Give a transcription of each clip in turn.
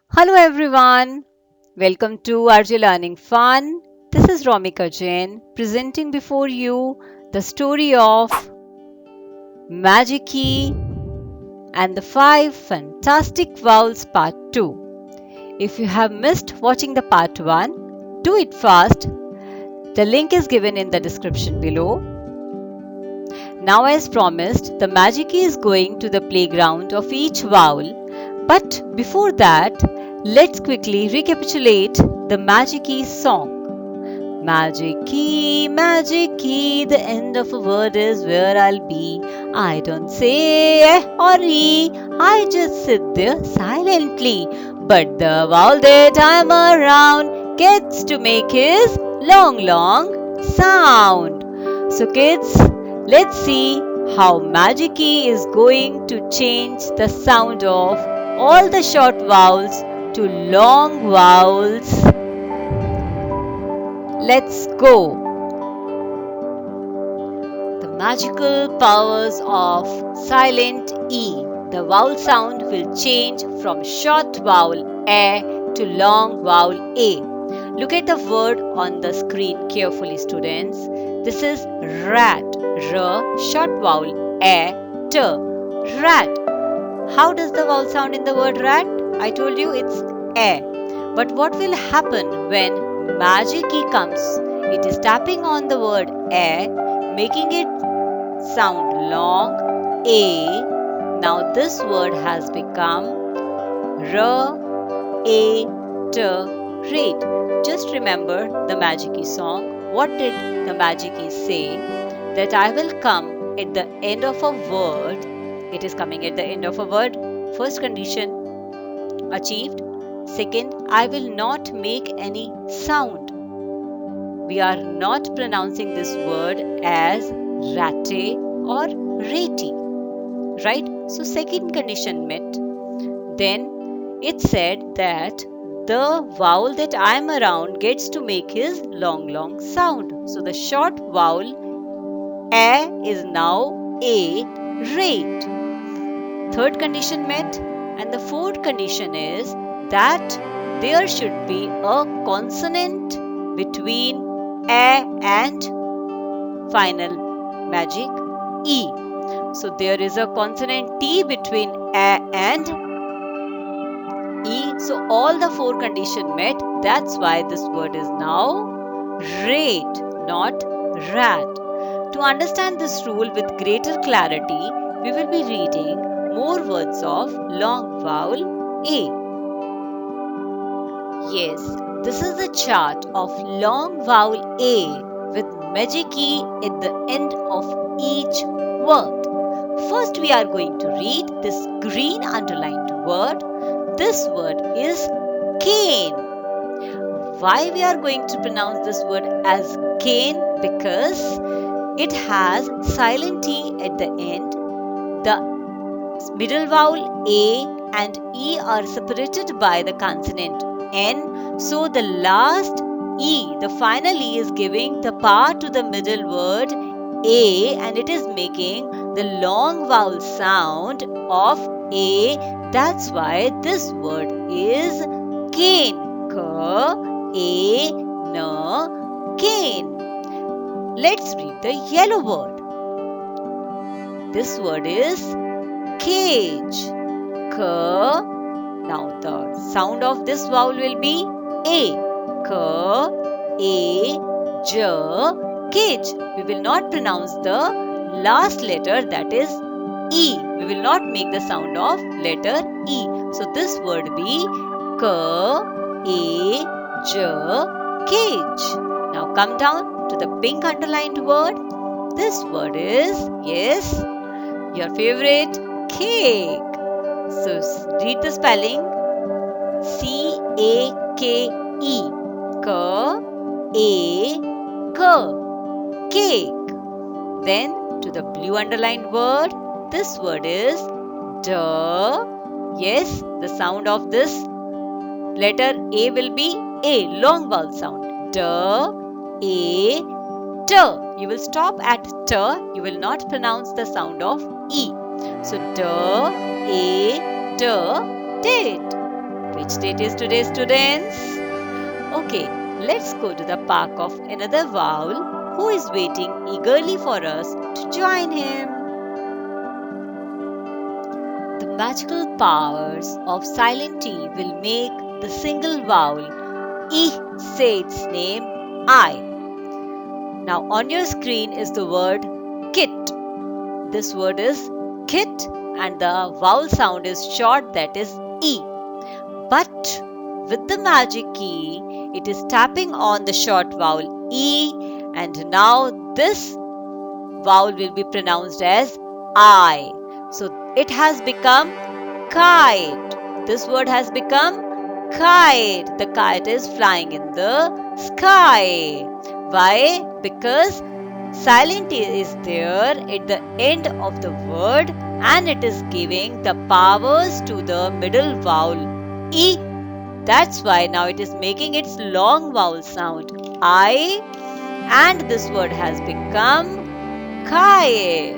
Hello everyone, welcome to RJ Learning Fun. This is Romika Jain presenting before you the story of Magiki and the Five Fantastic Vowels Part 2. If you have missed watching the Part 1, do it fast. The link is given in the description below. Now, as promised, the Magiki is going to the playground of each vowel. But before that, let's quickly recapitulate the Magiki song. Magic key, the end of a word is where I'll be. I don't say eh or e, I just sit there silently. But the vowel that I'm around gets to make his long sound. So, kids, let's see how Magiki is going to change the sound of all the short vowels to long vowels. Let's go. The magical powers of silent E. The vowel sound will change from short vowel A to long vowel A. Look at the word on the screen carefully, students. This is rat. R, short vowel A, T. Rat. How does the vowel sound in the word rat? I told you it's A. But what will happen when magic key comes? It is tapping on the word A, making it sound long A. Now this word has become R, A, T, rate. Just remember the Magic song. What did the Magic say? That I will come at the end of a word. It is coming at the end of a word. First condition achieved. Second, I will not make any sound. We are not pronouncing this word as rate or rati. Right? So, second condition met. Then it said that the vowel that I am around gets to make his long sound. So, the short vowel A is now A, rate. Third condition met, and the fourth condition is that there should be a consonant between A and final magic E. So there is a consonant T between A and E. So all the four conditions met. That's why this word is now rate, not rat. To understand this rule with greater clarity, we will be reading more words of long vowel A. Yes, this is the chart of long vowel A with magic E at the end of each word. First, we are going to read this green underlined word. This word is cane. Why we are going to pronounce this word as cane? Because it has silent T at the end. The middle vowel A and E are separated by the consonant N. So the last E, the final E, is giving the power to the middle word A, and it is making the long vowel sound of A. That's why this word is cane. K, A, N, cane. Let's read the yellow word. This word is cage. K. Now the sound of this vowel will be A. K, A, J, cage. We will not pronounce the last letter, that is E. We will not make the sound of letter E. So this word be K, A, J, cage. Now come down to the pink underlined word. This word is, yes, your favorite, cake. So read the spelling C-A-K-E. Cake. Then to the blue underlined word, this word is duh. Yes, the sound of this letter A will be A, long vowel sound. Duh, A, T. You will stop at T. You will not pronounce the sound of E. So, D, A, T, date. Which date is today, students? Okay, let's go to the park of another vowel who is waiting eagerly for us to join him. The magical powers of silent T will make the single vowel E say its name I. Now on your screen is the word kit. This word is kit and the vowel sound is short, that is E. But with the magic key, it is tapping on the short vowel E, and now this vowel will be pronounced as I. So it has become kite. This word has become kite. The kite is flying in the sky. Why? Because silent is there at the end of the word and it is giving the powers to the middle vowel E. That's why now it is making its long vowel sound I, and this word has become kite.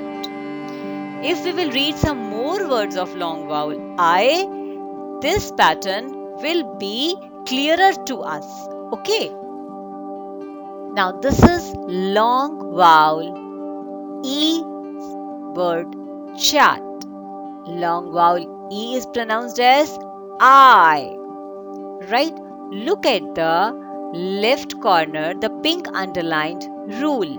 If we will read some more words of long vowel I, this pattern will be clearer to us. Okay. Now this is long vowel E word chat. Long vowel E is pronounced as I. Right? Look at the left corner, the pink underlined rule.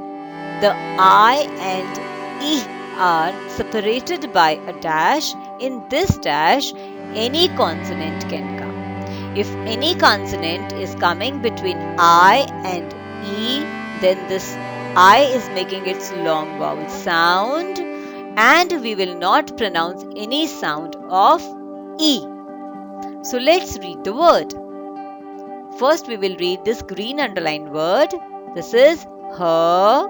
The I and E are separated by a dash. In this dash, any consonant can come. If any consonant is coming between I and E, then this I is making its long vowel sound and we will not pronounce any sound of E. So let's read the word. First we will read this green underlined word. This is her,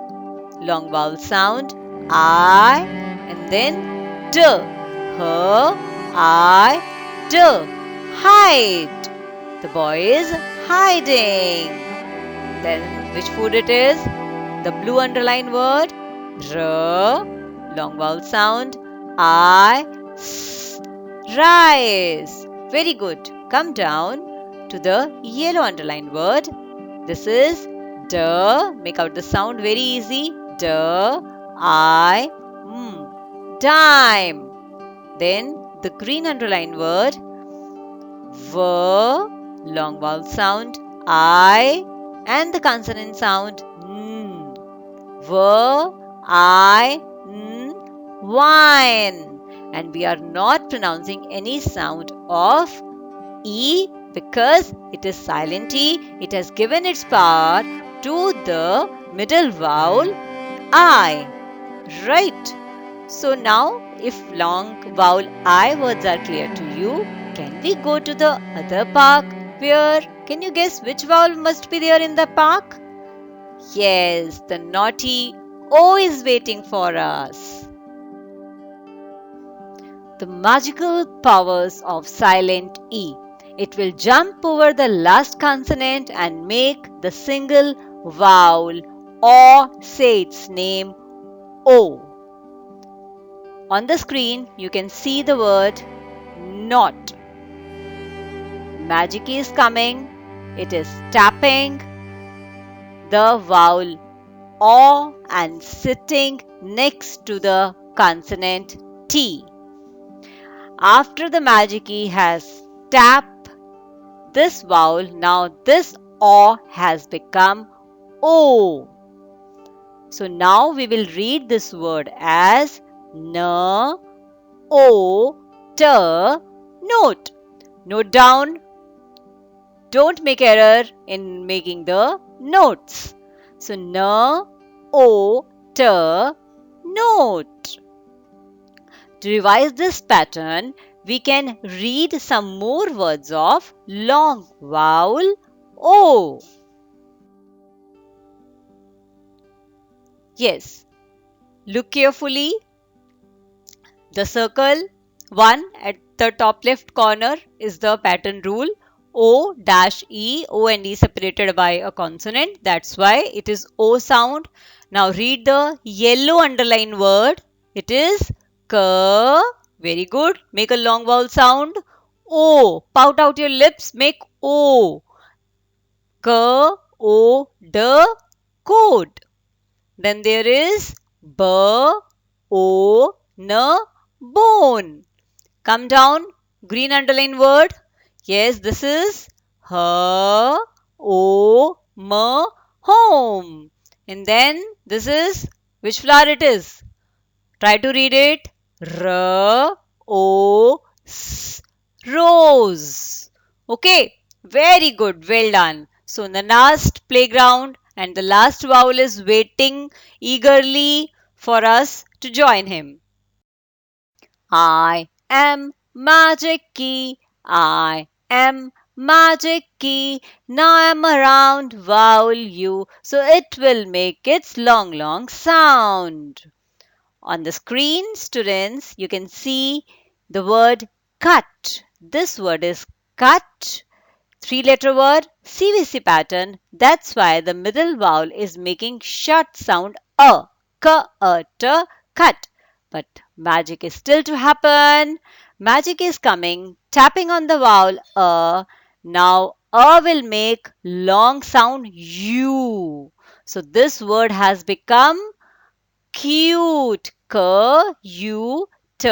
long vowel sound, I, and then d. Her, I, d. Hide. The boy is hiding. Then which food it is? The blue underlined word, r, long vowel sound, I, s, rice. Very good. Come down to the yellow underlined word. This is d. Make out the sound very easy. D, I, dime. Then the green underlined word v, long vowel sound I, and the consonant sound n. V, I, n, wine. And we are not pronouncing any sound of E because it is silent E. It has given its power to the middle vowel I. Right. So now if long vowel I words are clear to you, can we go to the other park? Where? Can you guess which vowel must be there in the park? Yes, the naughty O is waiting for us. The magical powers of silent E. It will jump over the last consonant and make the single vowel or say its name O. On the screen, you can see the word not. Magic is coming. It is tapping the vowel O and sitting next to the consonant T. After the magic key has tapped this vowel, now this O has become O. So now we will read this word as N, O, T, note. Note down. Don't make error in making the notes. So N, O, T, note. To revise this pattern, we can read some more words of long vowel O. Yes, look carefully. The circle 1 at the top left corner is the pattern rule. O dash E, O and E separated by a consonant. That's why it is O sound. Now read the yellow underline word. It is K. Very good. Make a long vowel sound. O. Pout out your lips, make O. K-O-D, code. Then there is B-O-N, bone. Come down, green underline word. Yes, this is home. Home. And then this is, which flower it is? Try to read it. R-O-S, rose. Okay, very good. Well done. So, in the last playground, and the last vowel is waiting eagerly for us to join him. I am magic key. I am magic key. Now I'm around vowel U. So it will make its long, long sound. On the screen, students, you can see the word cut. This word is cut. Three-letter word, CVC pattern. That's why the middle vowel is making short sound a, k, a, t, cut. But magic is still to happen. Magic is coming, tapping on the vowel a. Now a will make long sound u. So this word has become cute. K-U-T,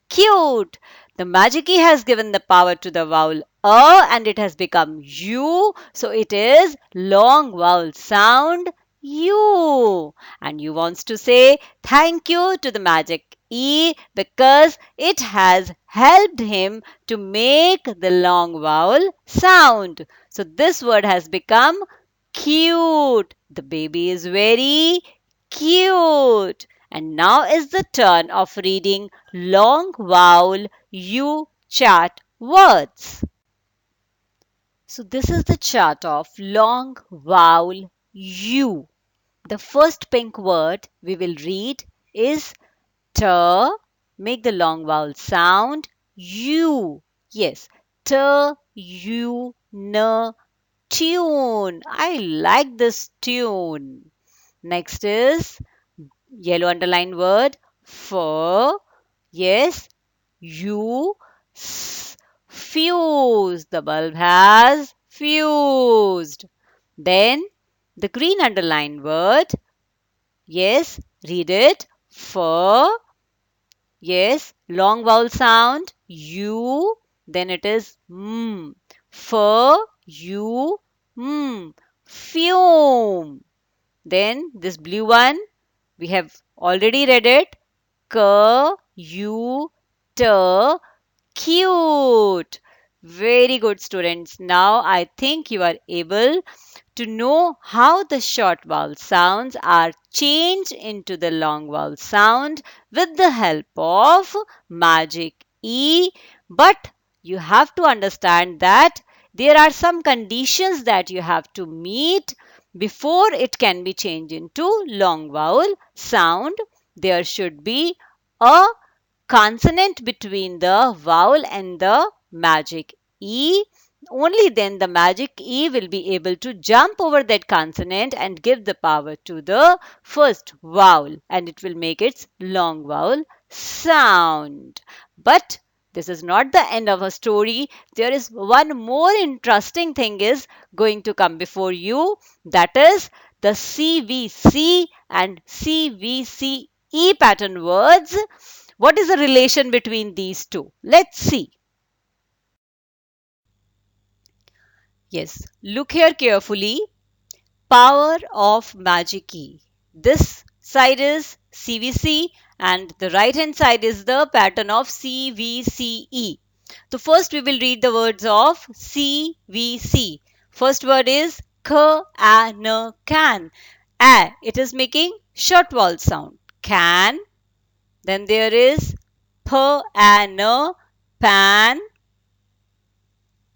cute. The magic key has given the power to the vowel a and it has become u. So it is long vowel sound u. And you wants to say thank you to the magic E because it has helped him to make the long vowel sound. So this word has become cute. The baby is very cute. And now is the turn of reading long vowel U chart words. So this is the chart of long vowel U. The first pink word we will read is T. Make the long vowel sound U. Yes, T, U, N, tune. I like this tune. Next is yellow underline word for. Yes, you fuse. The bulb has fused. Then the green underline word. Yes, read it for. Yes, long vowel sound you. Then it is for you fume. Then this blue one, we have already read it. K-U-T, cute. Very good, students. Now I think you are able to know how the short vowel sounds are changed into the long vowel sound with the help of magic E. But you have to understand that there are some conditions that you have to meet before it can be changed into long vowel sound. There should be a consonant between the vowel and the magic E. Only then the magic E will be able to jump over that consonant and give the power to the first vowel and it will make its long vowel sound. But this is not the end of a story. There is one more interesting thing is going to come before you. That is the CVC and CVCE pattern words. What is the relation between these two? Let's see. Yes, look here carefully. Power of magic key. This side is CVC and the right hand side is the pattern of CVCE. So first we will read the words of CVC. First word is can. It is making short vowel sound. Can. Then there is pan.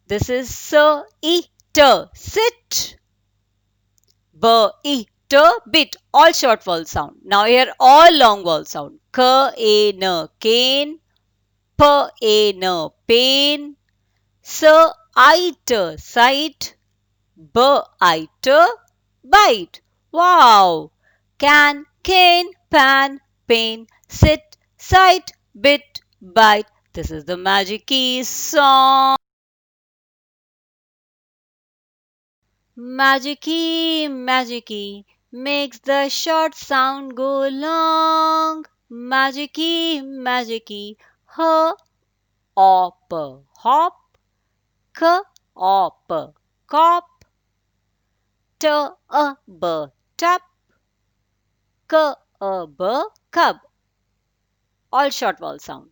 This is sit. Bit, all short vowel sound. Now here all long vowel sound. Cane, pain, sight, bite. Wow! Can, cane, pan, pain, sit, sight, bit, bite, This is the Magic Key song. Magic key, makes the short sound go long. Magic key, ho, op, hop, k, op, cop, t, b, tap, k, b, cub. All short vowel sound.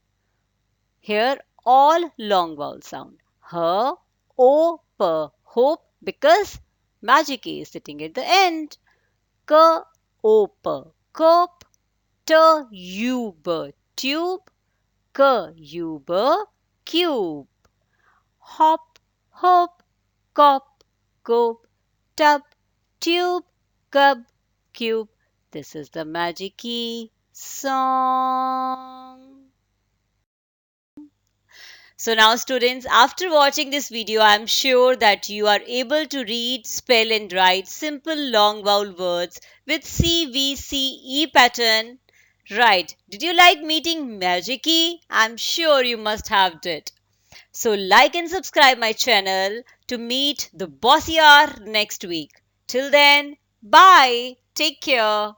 Here, all long vowel sound. H, O, P, hope, because magic key is sitting at the end. K, O, P, cope. T, U, B, tube. K, U, B, cube. Hop, hop, cop, cope, tub, tube, cub, cube. This is the Magic Key song. So now students, after watching this video, I am sure that you are able to read, spell and write simple long vowel words with CVCE pattern. Right. Did you like meeting Magic Key? I'm sure you must have did. So like and subscribe my channel to meet the bossy hour next week. Till then, bye. Take care.